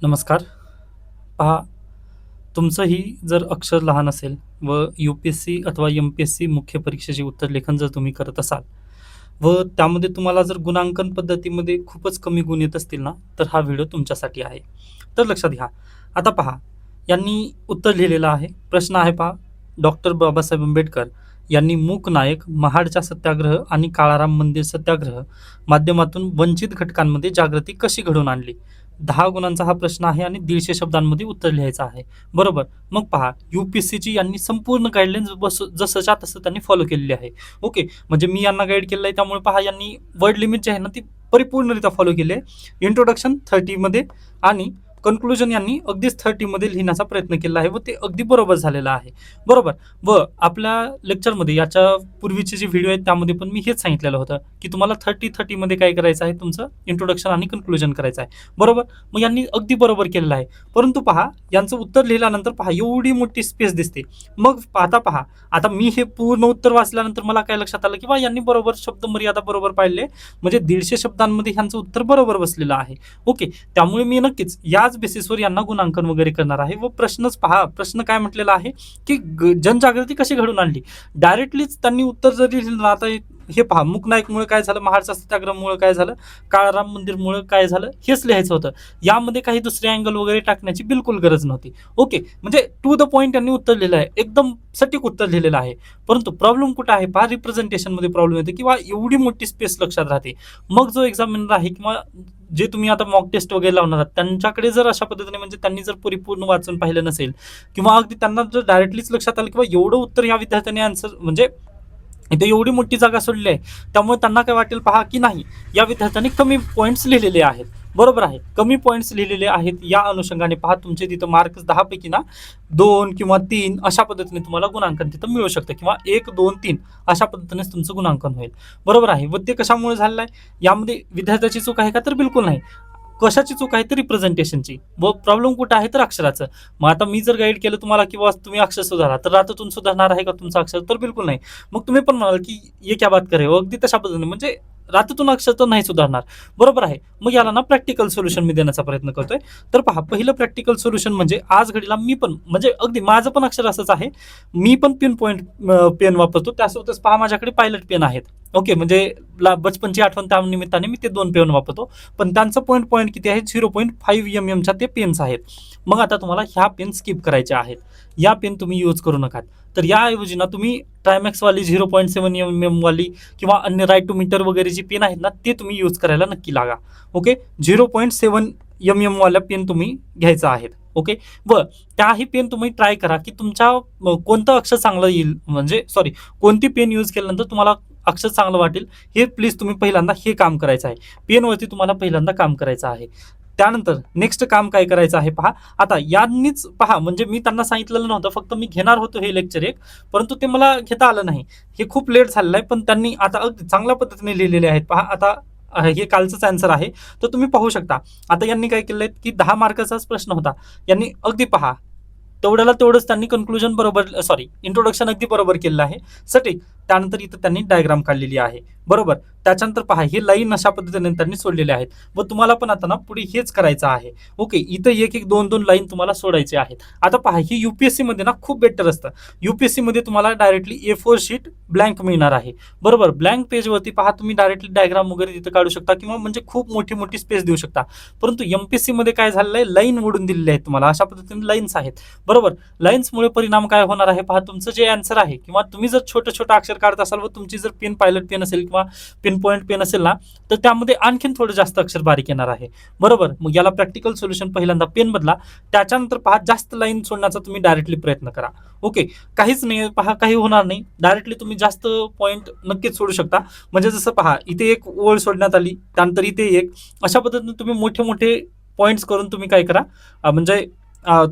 नमस्कार. पहा, तुमचंही जर अक्षर लहान असेल व यू-पी-एस-सी अथवा एम-पी-एस-सी मुख्य परीक्षेचे उत्तरलेखन जर तुम्ही करत असाल व त्यामध्ये तुम्हाला जर गुणांकन पद्धतीमध्ये खूपच कमी गुण येत असतील ना, तर हा व्हिडिओ तुमच्यासाठी आहे. तर लक्षात घ्या. आता पहा, यांनी उत्तर लिहिलेलं आहे. प्रश्न आहे पहा, डॉक्टर बाबासाहेब आंबेडकर यांनी मूक नायक, महाडचा सत्याग्रह आणि काळाराम मंदिर सत्याग्रह माध्यमातून वंचित घटकांमध्ये जागृती कशी घडवून आणली? 10 गुणांचा हा प्रश्न आहे आणि 150 शब्दांमध्ये उत्तर लिहायचं आहे. बरोबर. मग पहा, यू-पी-एस-सीची यांनी संपूर्ण गाईडलाईन्स जसंच्या तसं त्यांनी फॉलो केलेली आहे. ओके. म्हणजे मी यांना गाईड केलेलं आहे, त्यामुळे पहा यांनी वर्ड लिमिट जे आहे ना, ती परिपूर्णरित्या फॉलो केली आहे. इंट्रोडक्शन 30 मध्ये आणि कन्क्लुजन यांनी अगदीच 30 मध्ये लिहिण्याचा प्रयत्न केला आहे व ते अगदी बरोबर झालेलं आहे. बरोबर. व आपल्या लेक्चरमध्ये याच्या पूर्वीचे जे व्हिडिओ आहेत त्यामध्ये पण मी हेच सांगितलेलं होतं, की तुम्हाला 30 मध्ये काय करायचं आहे, तुमचं इंट्रोडक्शन आणि कन्क्लुजन करायचं आहे. बरोबर. मग यांनी अगदी बरोबर केलेलं आहे. परंतु पहा, यांचं उत्तर लिहिल्यानंतर पहा एवढी मोठी स्पेस दिसते. मग आता पहा, आता मी हे पूर्ण उत्तर वाचल्यानंतर मला काय लक्षात आलं, की बा यांनी बरोबर शब्द मर्यादा बरोबर पाळले. म्हणजे 150 शब्दांमध्ये ह्यांचं उत्तर बरोबर बसलेलं आहे. ओके. त्यामुळे मी नक्कीच याच बेसिसवर यांना गुणांकन वगैरे करणार आहे. व प्रश्नच पहा, प्रश्न काय म्हटलेला आहे, की जनजागृती कशी घडून आणली. डायरेक्टलीच त्यांनी उत्तर जरी लिहिलं ना, आता हे पहा, मूकनायकमुळे काय झालं, महाडचा सत्याग्रहमुळे काय झालं, काळाराम मंदिरमुळे काय झालं, हेच लिहायचं होतं. यामध्ये काही दुसरे अँगल वगैरे टाकण्याची बिलकुल गरज नव्हती. ओके. म्हणजे टू द पॉइंट त्यांनी उत्तर लिहिलं आहे, एकदम सटीक उत्तर लिहिलेलं आहे. परंतु प्रॉब्लेम कुठं आहे पहा, रिप्रेझेंटेशनमध्ये प्रॉब्लेम येते किंवा एवढी मोठी स्पेस लक्षात राहते. मग जो एक्झामिनर आहे किंवा जे तुम्ही आता मॉक टेस्ट वगैरे लावणार आहात, त्यांच्याकडे जर अशा पद्धतीने म्हणजे त्यांनी जर परिपूर्ण वाचून पाहिलं नसेल किंवा अगदी त्यांना जर डायरेक्टलीच लक्षात आलं किंवा एवढं उत्तर या विद्यार्थ्यांनी आन्सर म्हणजे इथे एवढी मोठी जागा सोडली आहे, त्यामुळे त्यांना काय वाटेल पहा, की नाही, या विद्यार्थ्यांनी कमी पॉईंट्स लिहिलेले आहेत. बरोबर आहे, कमी पॉईंट्स लिहिलेले आहेत. या अनुषंगाने पहा, तुमचे तिथं मार्क्स 10 पैकी ना 2 किंवा 3 अशा पद्धतीने तुम्हाला गुणांकन तिथं मिळू शकतं किंवा 1, 2, 3 अशा पद्धतीनेच तुमचं गुणांकन होईल. बरोबर आहे. व ते कशामुळे झालेलं आहे, यामध्ये विद्यार्थ्याची चूक आहे का, तर बिलकुल नाही. कशाची चूक आहे, तर रिप्रेझेंटेशनची. व प्रॉब्लेम कुठं आहे, तर अक्षराचं. मग आता मी जर गाईड केलं तुम्हाला की बस तुम्ही अक्षर सुधारा, तर रात्रीतून सुधारणार आहे का तुमचं अक्षर, तर बिलकुल नाही. मग तुम्ही पण म्हणाल की ये क्या बात करे, अगदी तशा पद्धतीने म्हणजे रात्रीतून अक्षर तर नाही सुधारणार. बरोबर आहे. मग याला ना प्रॅक्टिकल सोल्युशन मी देण्याचा प्रयत्न करतोय. तर पहा, पहिलं प्रॅक्टिकल सोल्युशन म्हणजे आज घडीला मी पण म्हणजे अगदी माझं पण अक्षर असंच आहे. मी पण पिन पॉईंट पेन वापरतो. त्यासोबतच पहा, माझ्याकडे पायलट पेन आहेत. ओके. म्हणजे बचपनची आठवण त्या निमित्ताने मी ते 2 पेन वापरतो. पण त्यांचं पॉईंट किती आहे, 0.5 mm ते पेन्स आहेत. मग आता तुम्हाला ह्या पेन स्किप करायच्या आहेत. या पेन तुम्ही यूज करू नका. तर याऐवजी ना तुम्ही ट्रायमॅक्सवाली 0.7 mm वाली किंवा अन्य राईट टू मीटर वगैरे जी पेन आहेत ना, ते तुम्ही यूज करायला नक्की लागा. ओके. 0.7 mm वाल्या पेन तुम्ही घ्यायचा आहेत. ओके. व त्याही पेन तुम्ही ट्राय करा, की तुमच्या कोणतं अक्षर चांगलं येईल, म्हणजे सॉरी, कोणती पेन यूज केल्यानंतर तुम्हाला अक्षर चांगलं वाटेल, हे प्लीज तुम्ही पहिल्यांदा हे काम करायचं आहे. पेनवरती तुम्हाला पहिल्यांदा काम करायचं आहे. त्यानंतर नेक्स्ट काम काय करायचं आहे पहा. आता यांनीच पहा, म्हणजे मी त्यांना सांगितलेलं नव्हतं, फक्त मी घेणार होतो हे लेक्चर एक, परंतु ते मला घेता आलं नाही. हे खूप लेट झालेलं आहे, पण त्यांनी आता अगदी चांगल्या पद्धतीने लिहिलेले आहेत. पहा, आता हे कालचंच आन्सर आहे, तर तुम्ही पाहू शकता. आता यांनी काय केलंय, की 10 मार्काचाच प्रश्न होता. यांनी अगदी पहा, तेवढ्याला तेवढंच त्यांनी कन्क्लुजन बरोबर, सॉरी, इंट्रोडक्शन अगदी बरोबर केलेलं आहे. सटीक. त्यानंतर इथं त्यांनी डायग्राम काढलेली आहे. बरोबर. त्याच्यानंतर पहा, हे लाईन अशा पद्धतीने त्यांनी सोडलेले आहेत व तुम्हाला पण आता ना पुढे हेच करायचं आहे. ओके. इथं 1-1, 2-2 लाईन तुम्हाला सोडायचे आहेत. आता पहा, ही यूपीएससी मध्ये ना खूप बेटर असतं. यूपीएससी मध्ये तुम्हाला डायरेक्टली A4 शीट ब्लँक मिळणार आहे. बरोबर. ब्लँक पेजवरती पहा, तुम्ही डायरेक्टली डायग्राम वगैरे तिथं काढू शकता किंवा म्हणजे खूप मोठी मोठी स्पेस देऊ शकता. परंतु एमपीएससी मध्ये काय झालेलं आहे, लाईन ओढून दिलेले आहेत तुम्हाला, अशा पद्धतीने लाईन्स आहेत. बरोबर. लाईन्समुळे परिणाम काय होणार आहे पहा, तुमचं जे आन्सर आहे किंवा तुम्ही जर छोटं छोटं अक्षर काढत असाल व तुमची जर पेन पायलट पेन असेल किंवा पिन पॉईंट पेन असेल ना, तर त्यामध्ये आणखीन थोडं जास्त अक्षर बारीक येणार आहे. बरोबर. मग याला प्रॅक्टिकल सोल्युशन, पहिल्यांदा पेन बदला. त्याच्यानंतर पहा, जास्त लाईन सोडण्याचा तुम्ही डायरेक्टली प्रयत्न करा. ओके. काहीच नाही पहा, काही होणार नाही. डायरेक्टली तुम्ही जास्त पॉईंट नक्कीच सोडू शकता. म्हणजे जसं पहा, इथे एक ओळ सोडण्यात आली, त्यानंतर इथे एक, अशा पद्धतीने तुम्ही मोठे मोठे पॉईंट्स करून तुम्ही काय करा, म्हणजे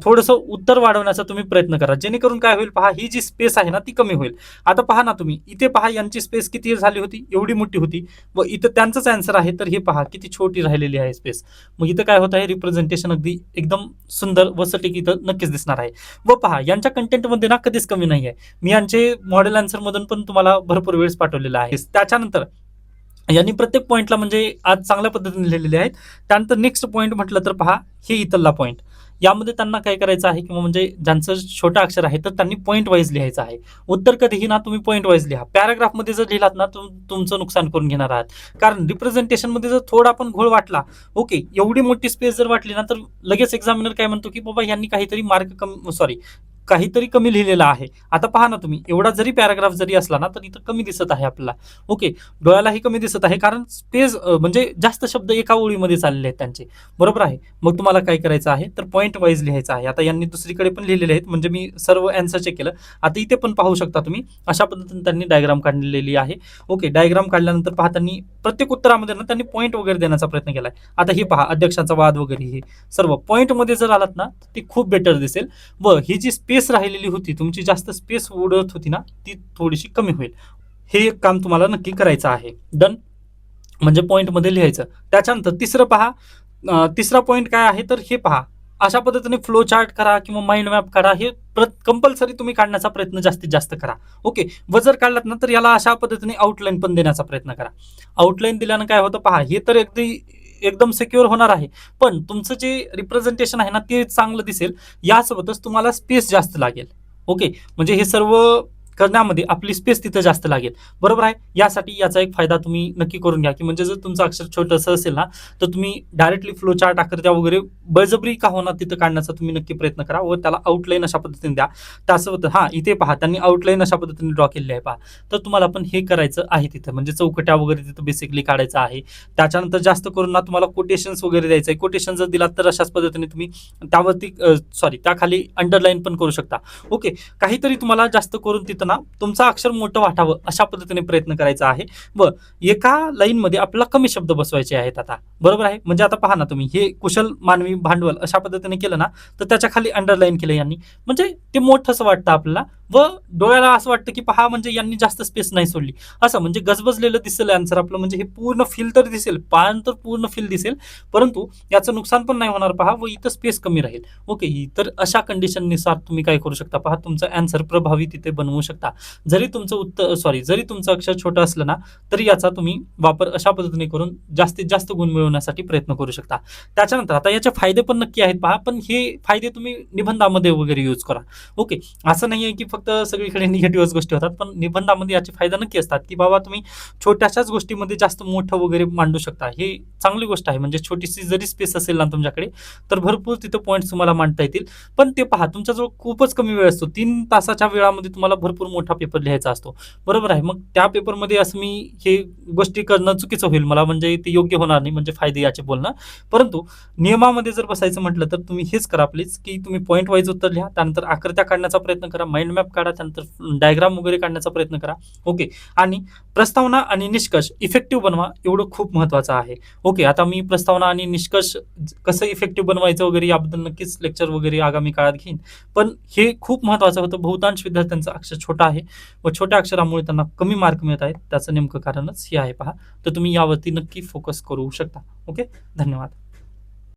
थोडंसं उत्तर वाढवण्याचा तुम्ही प्रयत्न करा, जेणेकरून काय होईल पहा, ही जी स्पेस आहे ना ती कमी होईल. आता पहा ना तुम्ही, इथे पहा, यांची स्पेस किती झाली होती, एवढी मोठी होती व इथं त्यांचंच आन्सर आहे, तर हे पहा किती छोटी राहिलेली आहे स्पेस. मग इथं काय होत आहे, रिप्रेझेंटेशन अगदी एकदम सुंदर व सटीक इथं नक्कीच दिसणार आहे. व पहा, यांच्या कंटेंटमध्ये ना कधीच कमी नाही आहे. मी यांचे मॉडेल आन्सर मधून पण तुम्हाला भरपूर वेळेस पाठवलेला आहे. त्याच्यानंतर यांनी प्रत्येक पॉईंटला म्हणजे आज चांगल्या पद्धतीने लिहिलेले आहेत. त्यानंतर नेक्स्ट पॉईंट म्हटलं तर पहा, हे इथला पॉईंट. यामध्ये त्यांना काय करायचं आहे किंवा म्हणजे ज्यांचं छोटं अक्षर आहे तर त्यांनी पॉईंट वाईज लिहायचं आहे. उत्तर कधीही ना तुम्ही पॉईंट वाईज लिहा. पॅराग्राफमध्ये जर लिहिलात ना तुमचं नुकसान करून घेणार आहात. कारण रिप्रेझेंटेशनमध्ये जर थोडा पण घोळ वाटला, ओके, एवढी मोठी स्पेस जर वाटली ना, तर लगेच एक्झामिनर काय म्हणतो की बाबा यांनी काहीतरी मार्क कमी, सॉरी, काहीतरी कमी लिहिलेलं आहे. आता पहा ना तुम्ही, एवढा जरी पॅराग्राफ जरी असला ना, तर इथं कमी दिसत आहे आपल्याला. ओके, डोळ्यालाही कमी दिसत आहे कारण स्पेस म्हणजे जास्त शब्द एका ओळीमध्ये चाललेले आहेत त्यांचे. बरोबर आहे. मग तुम्हाला काय करायचं आहे, तर पॉईंट वाईज लिहायचं आहे. आता यांनी दुसरीकडे पण लिहिलेले आहेत, म्हणजे मी सर्व आन्सर चेक केलं. आता इथे पण पाहू शकता तुम्ही, अशा पद्धतीने त्यांनी डायग्राम काढलेली आहे. ओके, डायग्राम काढल्यानंतर पहा, त्यांनी प्रत्येक उत्तरामध्ये ना त्यांनी पॉईंट वगैरे देण्याचा प्रयत्न केलाय. आता हे पहा, अध्यक्षांचा वाद वगैरे हे सर्व पॉईंटमध्ये जर आलात ना, तर ते खूप बेटर दिसेल. व ही जी स्पेस राहिलेली होती, तुमची जास्त स्पेस उडत होती ना, ती थोडीशी कमी होईल. हे एक काम तुम्हाला नक्की करायचं आहे. डन. म्हणजे पॉईंटमध्ये लिहायचं. त्याच्यानंतर तिसरं पहा, तिसरा पॉईंट काय आहे, तर हे पहा, अशा पद्धतीने फ्लो चार्ट करा किंवा माइंड मॅप करा. हे कंपल्सरी तुम्ही काढण्याचा प्रयत्न जास्तीत जास्त करा. ओके, व जर काढलात ना, तर याला अशा पद्धतीने आउटलाईन पण देण्याचा प्रयत्न करा. आउटलाईन दिल्यानं काय होतं पहा, हे तर अगदी एकदम सिक्युअर होणार आहे. पण तुमचं जे रिप्रेझेंटेशन आहे ना, ते चांगलं दिसेल. यासोबतच तुम्हाला स्पेस जास्त लागेल. ओके, म्हणजे हे सर्व करण्यामध्ये आपली स्पेस तिथं जास्त लागेल. बरोबर आहे. यासाठी याचा एक फायदा तुम्ही नक्की करून घ्या, की म्हणजे जर तुमचं अक्षर छोटंसं असेल ना, तर तुम्ही डायरेक्टली फ्लो चार्ट आकृत्या वगैरे बळजबरी का होणार तिथं काढण्याचा तुम्ही नक्की प्रयत्न करा व त्याला आउटलाईन अशा पद्धतीने द्या. त्यासोबत हां, इथे पहा, त्यांनी आउटलाईन अशा पद्धतीने ड्रॉ केलेली आहे पहा. तर तुम्हाला पण हे करायचं आहे तिथं, म्हणजे चौकट्या वगैरे तिथं बेसिकली काढायचं आहे. त्याच्यानंतर जास्त करून ना तुम्हाला कोटेशन्स वगैरे द्यायचं आहे. कोटेशन जर दिलात तर अशाच पद्धतीने तुम्ही त्यावरती सॉरी, त्याखाली अंडरलाईन पण करू शकता. ओके, काहीतरी तुम्हाला जास्त करून तिथं ना तुमचं अक्षर मोठं वाटावं अशा पद्धतीने प्रयत्न करायचा आहे. व एका लाईनमध्ये आपल्याला कमी शब्द बसवायचे आहेत आता. बरोबर आहे. म्हणजे आता पहा ना तुम्ही, हे कुशल मानवी भांडवल अशा पद्धतीने केलं ना, तर त्याच्या खाली अंडरलाईन केलं यांनी. म्हणजे ते मोठंसं वाटतं आपल्याला व डोळ्याला असं वाटतं की पहा, म्हणजे यांनी जास्त स्पेस नाही सोडली. असं म्हणजे गजबजलेलं दिसेल आन्सर आपलं, म्हणजे हे पूर्ण फिल तर दिसेल, पान तर पूर्ण फिल दिसेल, परंतु याचं नुकसान पण नाही होणार पहा, व इथं स्पेस कमी राहील. ओके, तर अशा कंडिशननुसार तुम्ही काय करू शकता पहा, तुमचं आन्सर प्रभावी तिथे बनवू शकता. जरी तुमचं उत्तर, सॉरी, जरी तुमचं अक्षर छोटं असलं ना, तरी याचा तुम्ही वापर अशा पद्धतीने करून जास्तीत जास्त गुण मिळवण्यासाठी प्रयत्न करू शकता. त्याच्यानंतर आता याचे फायदे पण नक्की आहेत पहा, पण हे फायदे तुम्ही निबंधामध्ये वगैरे यूज करा. ओके, असं नाहीये की फक्त सगळीकडे निगेटिव्हच गोष्टी होतात, पण निबंधामध्ये याचे फायदा नक्की असतात, की बाबा तुम्ही छोट्याशाच गोष्टीमध्ये जास्त मोठं वगैरे मांडू शकता. हे चांगली गोष्ट आहे. म्हणजे छोटीशी जरी स्पेस असेल ना तुमच्याकडे, तर भरपूर तिथं पॉईंट्स तुम्हाला मांडता येतील. पण ते पहा, तुमच्याजवळ खूपच कमी वेळ असतो. 3 तासाच्या वेळामध्ये तुम्हाला भरपूर मोठा पेपर लिहायचा असतो. बरोबर आहे. मग त्या पेपरमध्ये असं मी हे गोष्टी करणं चुकीचं होईल मला, म्हणजे ते योग्य होणार नाही, म्हणजे फायदे याचे बोलणं. परंतु नियमामध्ये जर बसायचं म्हटलं, तर तुम्ही हेच करा प्लीज, की तुम्ही पॉईंट वाईज उत्तर लिहा. त्यानंतर आकृत्या काढण्याचा प्रयत्न करा, माइंड मॅप काढा, त्यानंतर डायग्राम वगैरे काढण्याचा प्रयत्न करा. ओके, आणि प्रस्तावना आणि निष्कर्ष इफेक्टिव्ह बनवा, एवढं खूप महत्त्वाचं आहे. ओके, आता मी प्रस्तावना आणि निष्कर्ष कसं इफेक्टिव्ह बनवायचं वगैरे याबद्दल नक्कीच लेक्चर वगैरे आगामी काळात घेईन. पण हे खूप महत्त्वाचं होतं. बहुतांश विद्यार्थ्यांचं अक्षर छोटं आहे व छोट्या अक्षरामुळे त्यांना कमी मार्क मिळत आहेत. त्याचं नेमकं कारणच हे आहे पहा. तर तुम्ही यावरती नक्की फोकस करू शकता. ओके, धन्यवाद.